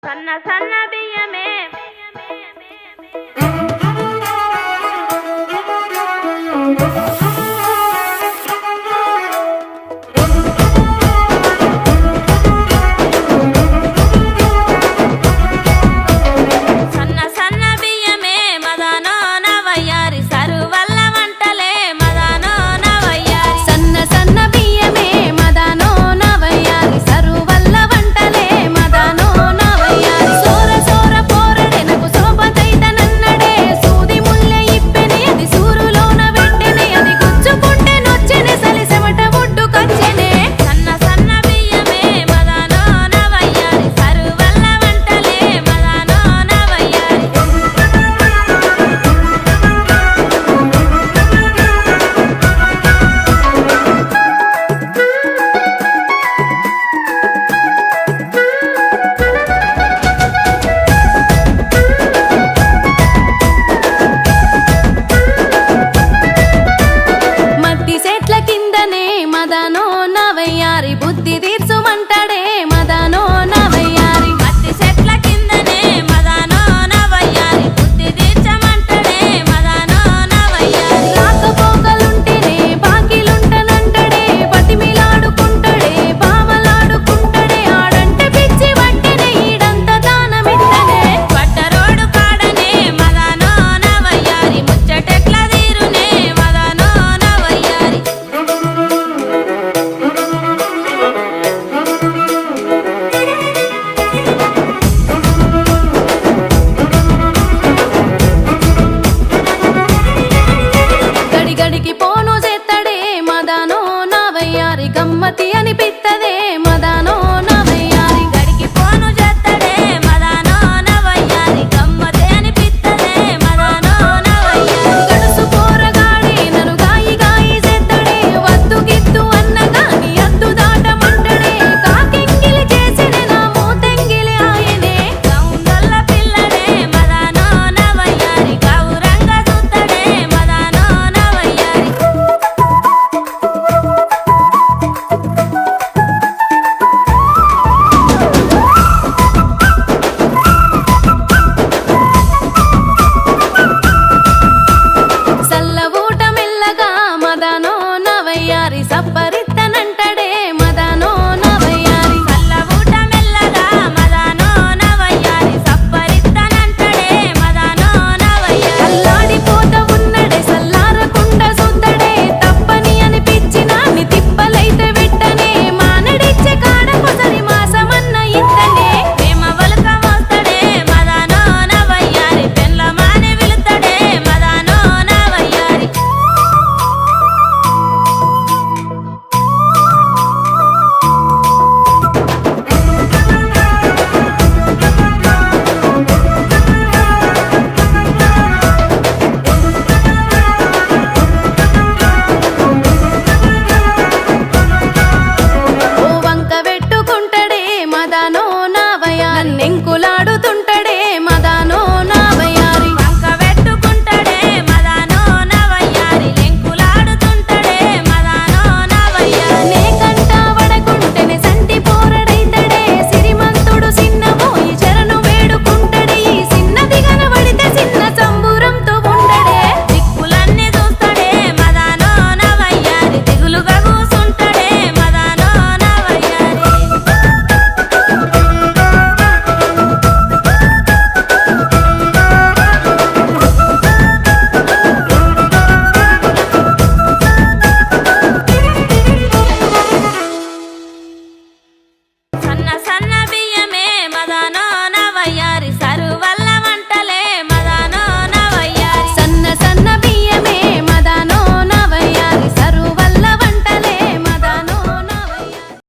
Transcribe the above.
సన్న సన్న బియ్యమే సన్న సన్న బియ్యమే మదనో నవయ్యారి సరువల్ల వంటలే మదనో నవయ్యారి సన్న సన్న బియ్యమే మదనో నవయ్యారి సరువల్ల వంటలే మదనో నవయ్యారి సోర సోర పోరడే నాకు శోభతైత నన్నడే సూది ముల్లె ఇప్పెని అది సూరులోన వెట్టెని అది గుచ్చుకుంటే నొచ్చెనే సలిసెమట ఒడ్డుకొచ్చెనే సన్న సన్న బియ్యమే మదనో నవయ్యారి సరువల్ల వంటలే మదనో నవయ్యారి మద్ది చెట్ల కిందనే మదనో నవయ్యారి బుద్ధి తీర్చుమంటాడే మదనో నవయ్యారి మట్టి చెట్ల కిందనే మదనో నవయ్యారి బుద్ధి తీర్చమంటడే మదనో నవయ్యారి రాకపోకలుంటేనే బాకిలుంటనంటడే బతిమిలాడుకుంటాడే బావలాడుకుంటాడే ఆడంటే పిచ్చి వట్టెనే ఈడంత దానమిత్తనే పట్టరోడు కాడనే మదనో నవయ్యారి ముచ్చటెట్ల తీరునే మదనో నవయ్యారి గడిగడికి పోను చేత్తడే మదనో నవయ్యారి గమ్మతి అనిపిత్తదే మదనో నవయ్యారి గడికి పోను చేత్తడే మదనో నవయ్యారి గమ్మతే అనిపిత్తదే మదనో నవయ్యారి గడుసు పోరగాడే నన్ను గాయి గాయి చేత్తడే వద్దు గిద్దు అన్నగాని అద్దు దాటమంటడే కాకెంగిలి చేసిన నా మూతెంగిలి ఆయనే గౌండల్ల పిల్లడే మదనో నవయ్యారి గౌరంగా చూత్తడే మదనో నవయ్యారి సల్ల ఊట మెల్లగా మదనో నవయ్యారి సప్పరిత్తనంటడే మదనో నవయ్యారి సల్ల ఊట మెల్లగా మదనో నవయ్యారి సప్పరిత్తనంటడే మదనో నవయ్యారి అల్లాడిపోత ఉన్నడే సల్లారకుండ సుద్దడే తప్పని అనిపించిన ని తిప్పలైతే విట్టనే మానడిచ్చే కాడ కొసరి మాసమన్న ఇత్తనే ప్రేమ వలక మోస్తడే మదనో నవయ్యారి పెండ్ల మాని విలుతడే మదనో నవయ్యారి ఓ వంక పెట్టుకుంటడే మదనో నవయ్యారి నన్నెంకుల